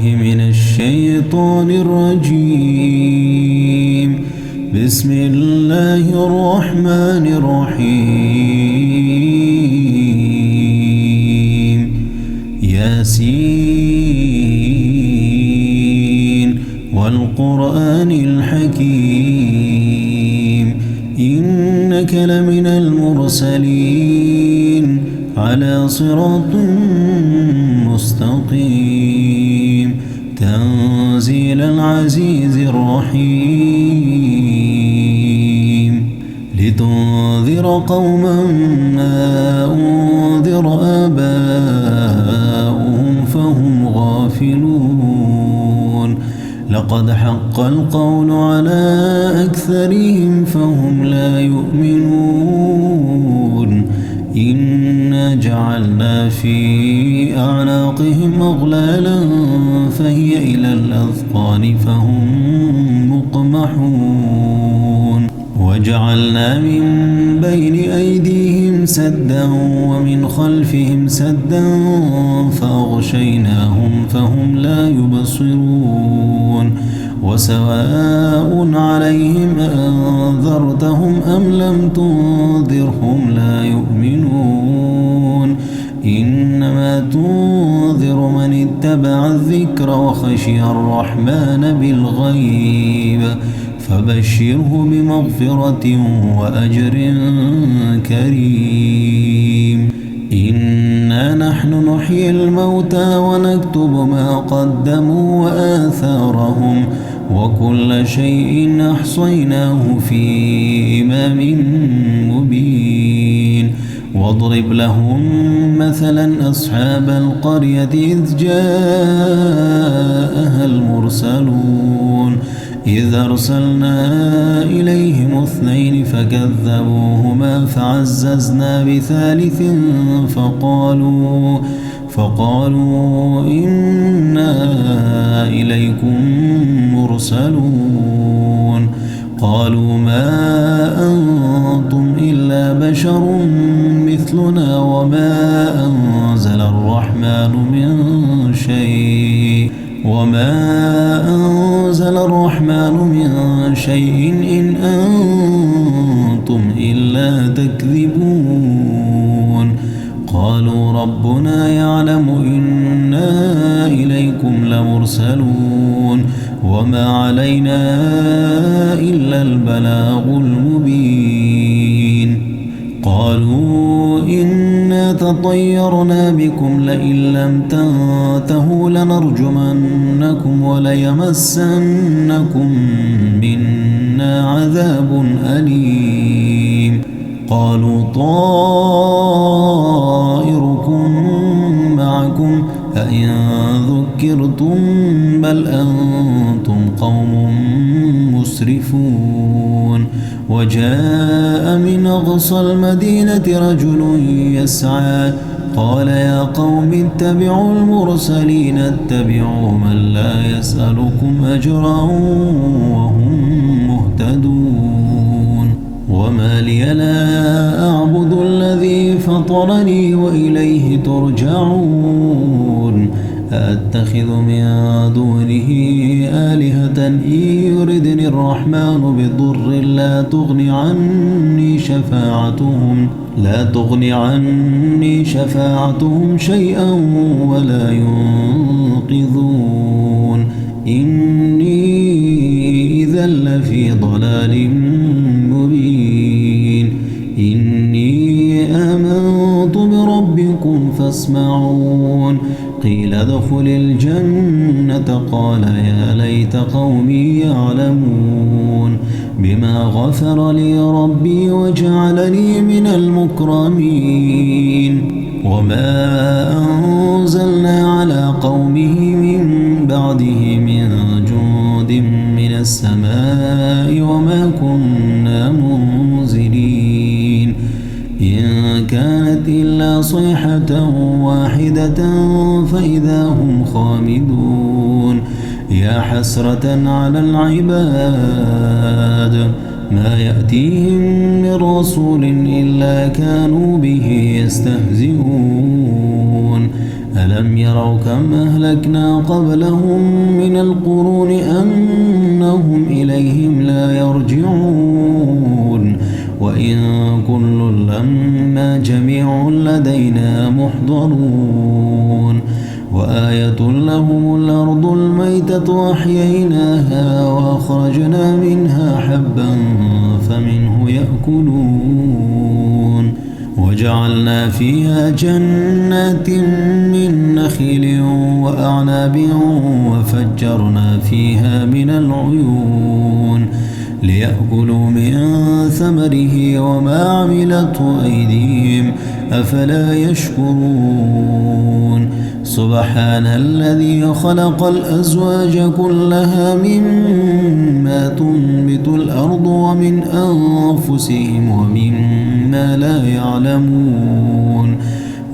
بالله من الشيطان الرجيم. بسم الله الرحمن الرحيم. ياسين والقرآن الحكيم إنك لمن المرسلين على صراط مستقيم تنزيل العزيز الرحيم لتنذر قوما ما أنذر آباؤهم فهم غافلون لقد حق القول على أكثرهم فهم لا يؤمنون إنا جعلنا في أعناقهم أغلالا فهي إلى الأذقان فهم مقمحون وجعلنا من بين أيديهم سدا ومن خلفهم سدا فأغشيناهم فهم لا يبصرون وسواء عليهم أنذرتهم أم لم تنذرهم لا يؤمنون إنما تنذر من اتبع الذكر وخشي الرحمن بالغيب فبشره بمغفرة وأجر كريم. إنا نحن نحيي الموتى ونكتب ما قدموا وآثارهم وكل شيء أحصيناه في إمام مبين. واضرب لهم مثلا أصحاب القرية إذ جاءها المرسلون إذ أرسلنا إليهم 2 فكذبوهما فعززنا بثالث فقالوا إنا إليكم مرسلون قالوا ما أنتم إلا بشر مثلنا وما أنزل الرحمن من شيء إن أنتم إلا تكذبون. قالوا ربنا يعلم إنا إليكم لمرسلون وما علينا إلا البلاغ المبين. قالوا إنا تطيرنا بكم لئن لم تنتهوا لنرجمنكم وليمسنكم منا عذاب أليم. قالوا طائركم معكم أئن ذكرتم بل أنتم قوم مسرفون. وجاء من أقصى المدينة رجل يسعى قال يا قوم اتبعوا المرسلين اتبعوا من لا يسألكم أجرا وهم مهتدون. وما لي لا أعبد الذي فطرني وإليه ترجعون. أأتخذ من دونه آلهة إن يردني الرحمن بضر لا تغني عني شفاعتهم شيئا ولا ينقذون. إني إذا لفي ضلال مبين. إني آمنت بربكم فاسمعون. قيل ادخل الجنة قال يا ليت قومي يعلمون بما غفر لي ربي وجعلني من المكرمين. وما أنزلنا على قومه من بعده من جند من السماء وما كنا منزلين إن كانت إلا صيحة واحدة فإذا هم خامدون. يا حسرة على العباد ما يأتيهم من رسول إلا كانوا به يستهزئون. ألم يروا كم أهلكنا قبلهم من القرون أنهم إليهم لا يرجعون وإن كل لما جميع لدينا محضرون وآية لهم الأرض الميتة أحييناها وأخرجنا منها حبا فمنه يأكلون وجعلنا فيها جنات من نخيل وأعناب وفجرنا فيها من العيون ليأكلوا من ثمره وما عملته أيديهم أفلا يشكرون سبحان الذي خلق الأزواج كلها مما تنبت الأرض ومن أنفسهم ومما لا يعلمون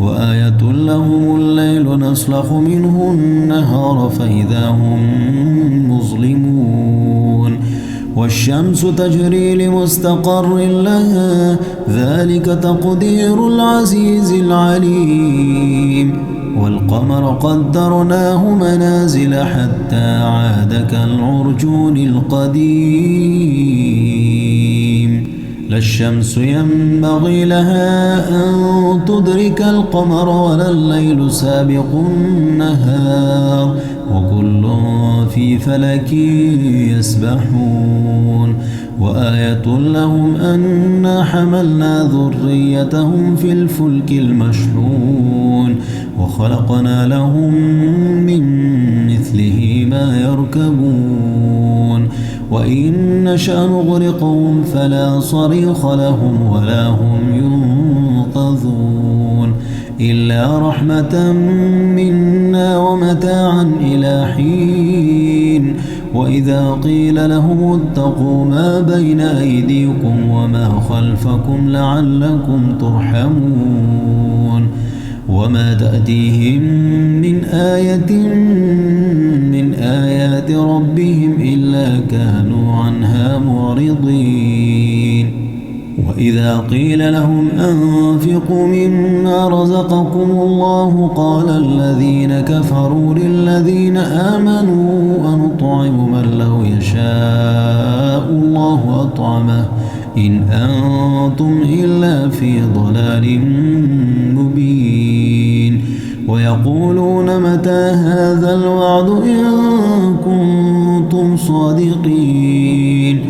وآية لهم الليل نسلخ منه النهار فإذا هم مظلمون والشمس تجري لمستقر لها ذلك تقدير العزيز العليم والقمر قدرناه منازل حتى عاد كالعرجون القديم لا الشمس ينبغي لها أن تدرك القمر ولا الليل سابق النهار وكل في فلك يسبحون وآية لهم أنا حملنا ذريتهم في الفلك المشحون وخلقنا لهم من مثله ما يركبون وإن نشأ نغرقهم فلا صريخ لهم ولا هم ينقذون إلا رحمة منا ومتاعا إلى حين وإذا قيل لهم اتقوا ما بين أيديكم وما خلفكم لعلكم ترحمون وما تأتيهم من آية من آيات ربهم إلا كانوا عنها معرضين وإذا قيل لهم أنفقوا مما رزقكم الله قال الذين كفروا للذين آمنوا أنطعم من لو يشاء الله أطعمه إن أنتم إلا في ضلال مبين ويقولون متى هذا الوعد إن كنتم صادقين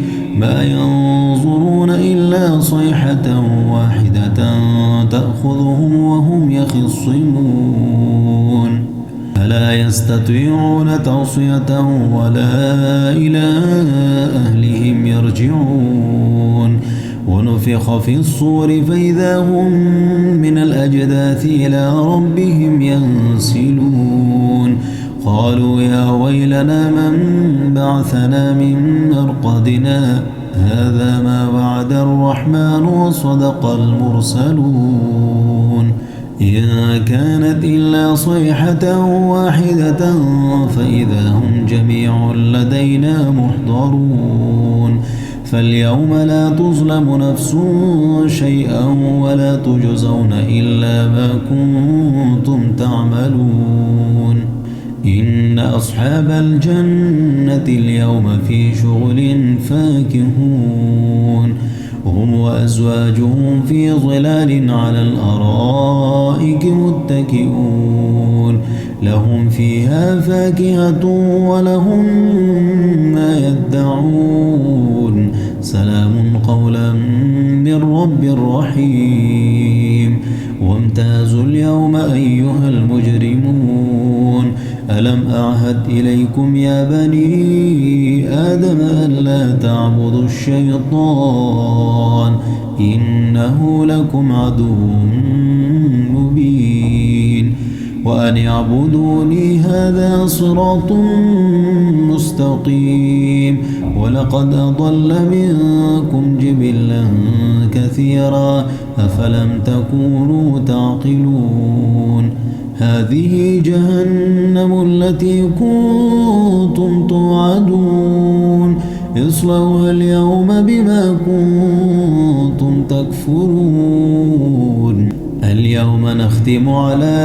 ما ينظرون إلا صيحة واحدة تأخذهم وهم يخصمون فلا يستطيعون توصية ولا إلى أهلهم يرجعون ونفخ في الصور فإذا هم من الأجداث إلى ربهم ينسلون قالوا يا ويلنا من بعثنا من مرقدنا هذا ما وعد الرحمن وصدق المرسلون إن كانت إلا صيحة واحدة فإذا هم جميع لدينا محضرون فاليوم لا تظلم نفس شيئا ولا تجزون إلا ما كنتم تعملون إن أصحاب الجنة اليوم في شغل فاكهون هم وأزواجهم في ظلال على الأرائك متكئون لهم فيها فاكهة ولهم ما يدعون سلام قولا من رب رحيم وامتازوا اليوم أيها المجرمون ألم أعهد إليكم يا بني آدم ألا تعبدوا الشيطان إنه لكم عدو مبين وأن اعبدوني هذا صراط مستقيم ولقد أضل منكم جبلا كثيرا أفلم تكونوا تعقلون هذه جهنم التي كنتم توعدون اصلوها اليوم بما كنتم تكفرون اليوم نختم على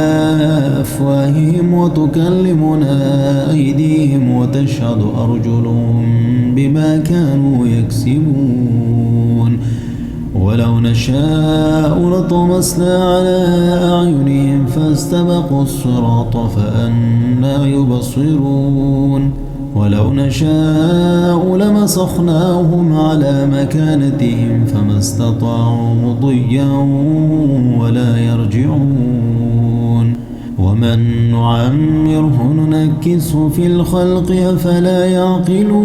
أفواههم وتكلمنا أيديهم وتشهد أرجلهم بما كانوا يكسبون ولو نشاء لطمسنا على أعينهم فاستبقوا الصراط فأنى يبصرون ولو نشاء لمسخناهم على مكانتهم فما استطاعوا مضيا ولا يرجعون ومن نعمره ننكسه في الخلق أفلا يعقلون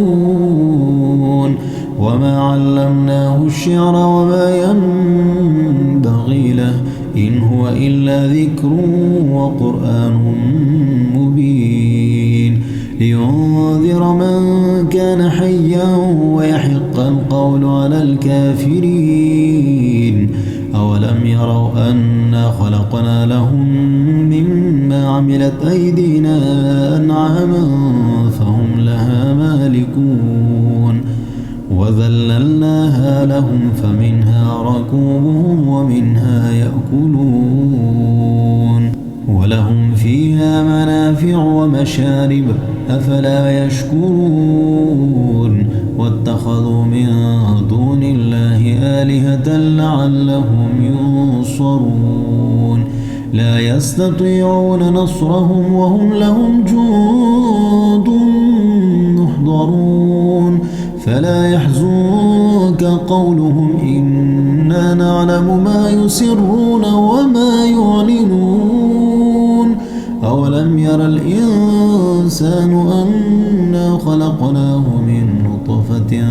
وما علمناه الشعر وما ينبغي له إن هو إلا ذكر وقرآن مبين لينذر من كان حيا ويحق القول على الكافرين أولم يروا أنا خلقنا لهم مما عملت أيدينا أنعاما فهم لها مالكون وذللناها لهم فمنها ركوبهم ومنها يأكلون ولهم فيها منافع ومشارب أفلا يشكرون واتخذوا من دون الله آلهة لعلهم ينصرون لا يستطيعون نصرهم وهم لهم جند محضرون فلا يحزنك قولهم إنا نعلم ما يسرون وما يعلنون أولم ير الإنسان أنا خلقناه من نطفة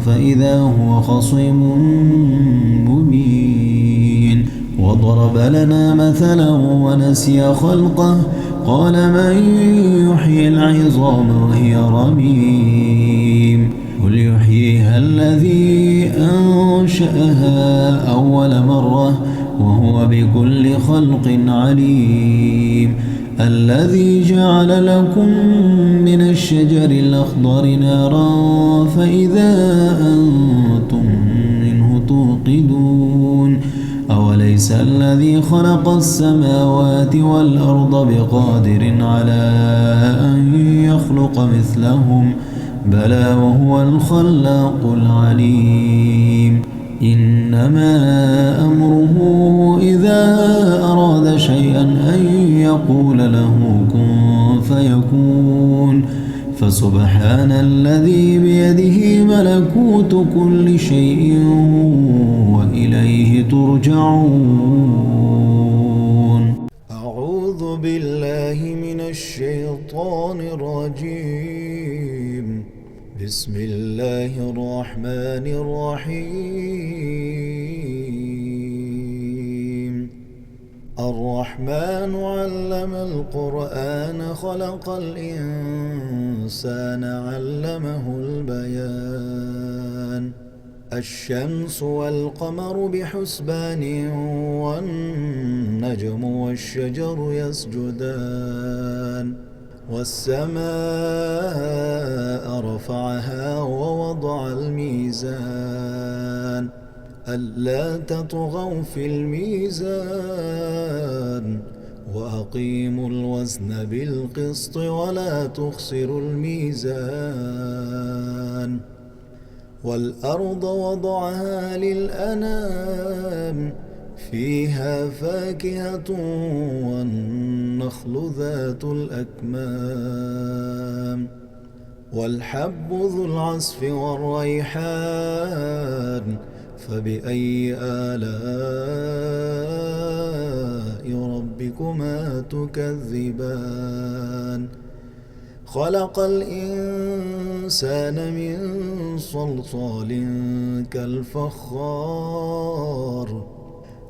فإذا هو خصيم مبين وضرب لنا مثلا ونسي خلقه قال من يحيي العظام وهي رميم قل يحييها الذي أنشأها أول مرة وهو بكل خلق عليم الذي جعل لكم من الشجر الأخضر نارا فإذا أنتم منه توقدون أوليس الذي خلق السماوات والأرض بقادر على أن يخلق مثلهم بلى وهو الخلاق العليم إنما أمره إذا أراد شيئا أن يقول له كن فيكون فسبحان الذي بيده ملكوت كل شيء وإليه ترجعون أعوذ بالله من الشيطان الرجيم بسم الله الرحمن الرحيم الرحمن علم القرآن خلق الإنسان علمه البيان الشمس والقمر بحسبان والنجم والشجر يسجدان والسماء رفعها ووضع الميزان ألا تطغوا في الميزان وأقيموا الوزن بالقسط ولا تخسروا الميزان والأرض وضعها للأنام فيها فاكهة والنخل ذات الأكمام والحب ذو العصف والريحان فبأي آلاء ربكما تكذبان خلق الإنسان من صلصال كالفخار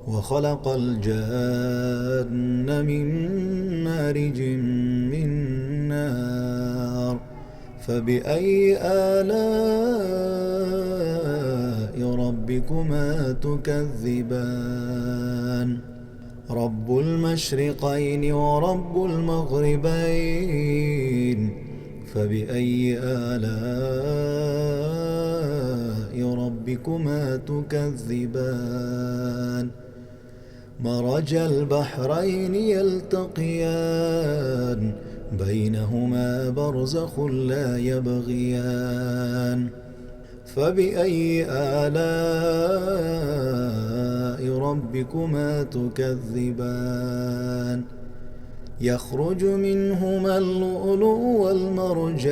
وخلق الجان من مارج من نار فبأي آلاء ربكما تكذبان رب المشرقين ورب المغربين فبأي آلاء ربكما تكذبان مرج البحرين يلتقيان بينهما برزخ لا يبغيان فبأي آلاء ربكما تكذبان يخرج منهما اللؤلؤ والمرجان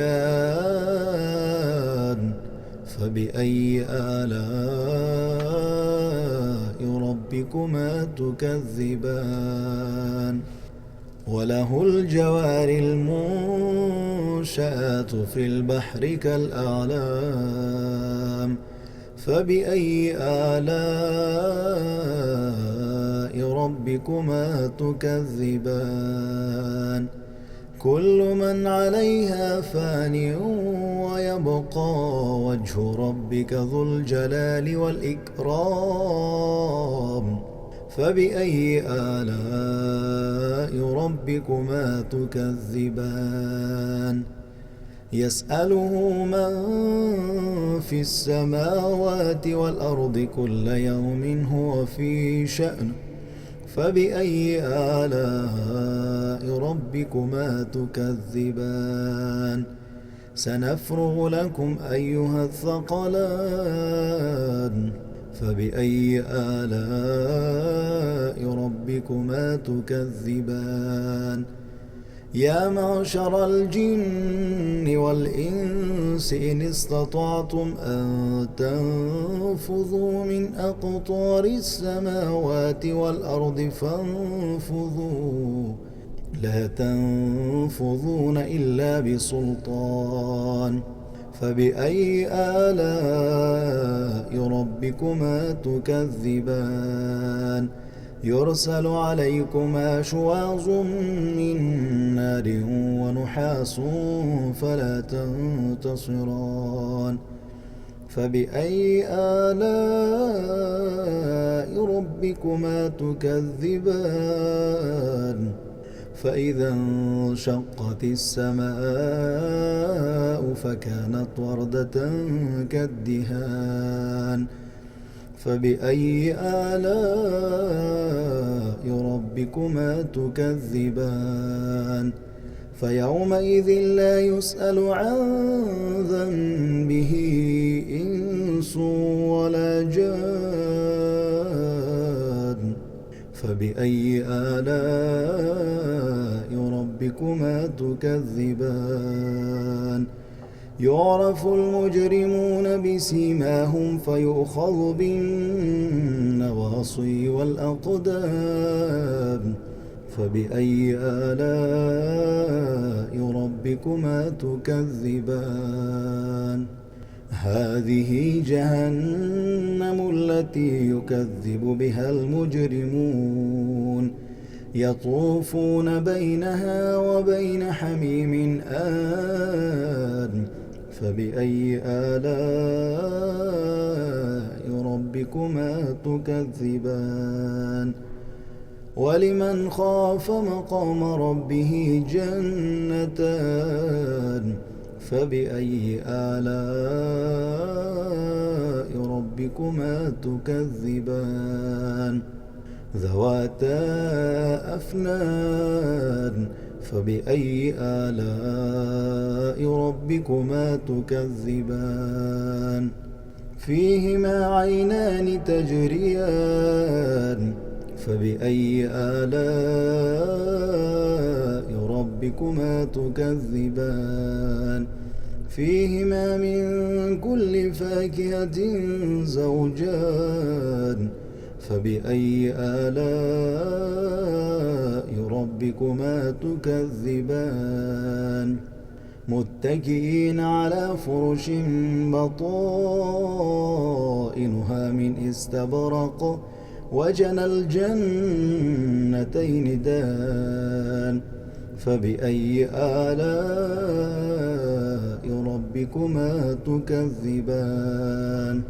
فبأي آلاء ربكما تكذبان وله الجوار المنشآت في البحر كالأعلام فبأي آلاء ربكما تكذبان كل من عليها فان ويبقى وجه ربك ذو الجلال والإكرام فبأي آلاء ربكما تكذبان يسأله من في السماوات والأرض كل يوم هو في شأن فبأي آلاء ربكما تكذبان سنفرغ لكم أيها الثقلان فبأي آلاء ربكما تكذبان يا معشر الجن والإنس إن استطعتم أن تنفذوا من أقطار السماوات والأرض فانفذوا لا تنفذون إلا بسلطان فبأي آلاء ربكما تكذبان يرسل عليكما شواظ من نار ونحاس فلا تنتصران فبأي آلاء ربكما تكذبان فإذا انشقت السماء فكانت وردة كالدهان فبأي آلاء ربكما تكذبان فيومئذ لا يسأل عن ذنبه إنس ولا جان فبأي آلاء ربكما تكذبان يعرف المجرمون بسيماهم فيؤخذ بالنواصي والأقدام فبأي آلاء ربكما تكذبان هذه جهنم التي يكذب بها المجرمون يطوفون بينها وبين حميم آن فبأي آلاء ربكما تكذبان ولمن خاف مقام ربه جنتان فبأي آلاء ربكما تكذبان ذواتا أفنان فبأي آلاء ربكما تكذبان فيهما عينان تجريان فبأي آلاء ربكما تكذبان فيهما من كل فاكهة زوجان فبأي آلاء ربكما تكذبان متكئين على فرش بطائنها من استبرق وجنى الجنتين دان فبأي آلاء ربكما تكذبان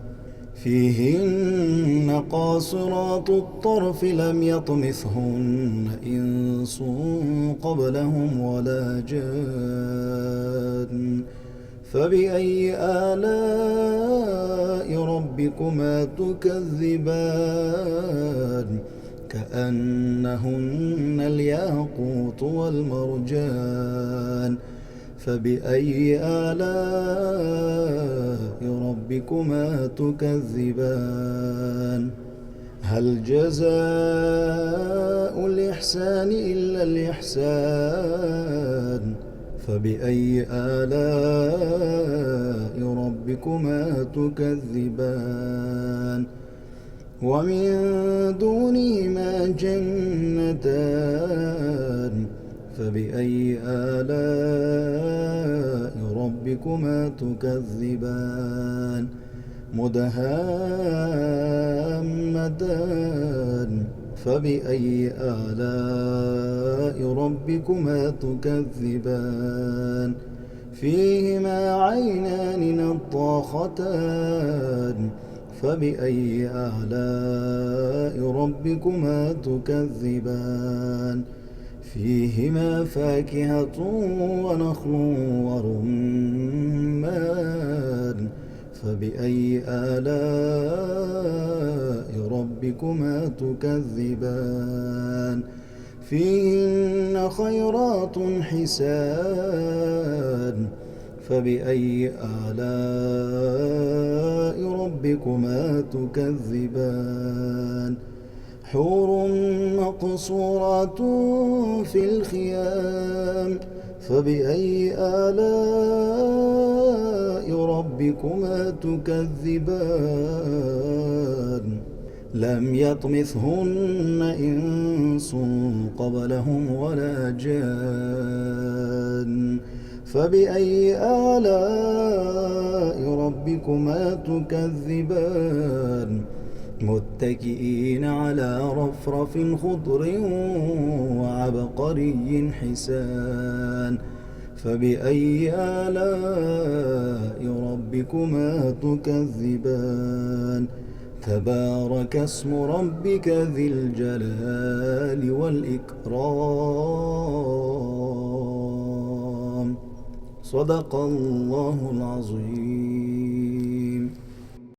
فيهن قاصرات الطرف لم يطمثهن إنس قبلهم ولا جان فبأي آلاء ربكما تكذبان كأنهن الياقوت والمرجان فبأي آلاء ربكما تكذبان هل جزاء الإحسان إلا الإحسان فبأي آلاء ربكما تكذبان ومن دونهما جنتان فبأي آلاء ربكما تكذبان مدهامتان فبأي آلاء ربكما تكذبان فيهما عينان نضاختان فبأي آلاء ربكما تكذبان فيهما فاكهة ونخل ورمان فبأي آلاء ربكما تكذبان فيهن خيرات حسان فبأي آلاء ربكما تكذبان حور مقصورات في الخيام فبأي آلاء ربكما تكذبان لم يطمثهن إنس قبلهم ولا جان فبأي آلاء ربكما تكذبان متكئين على رفرف خضر وعبقري حسان فبأي آلاء ربكما تكذبان تبارك اسم ربك ذي الجلال والإكرام صدق الله العظيم.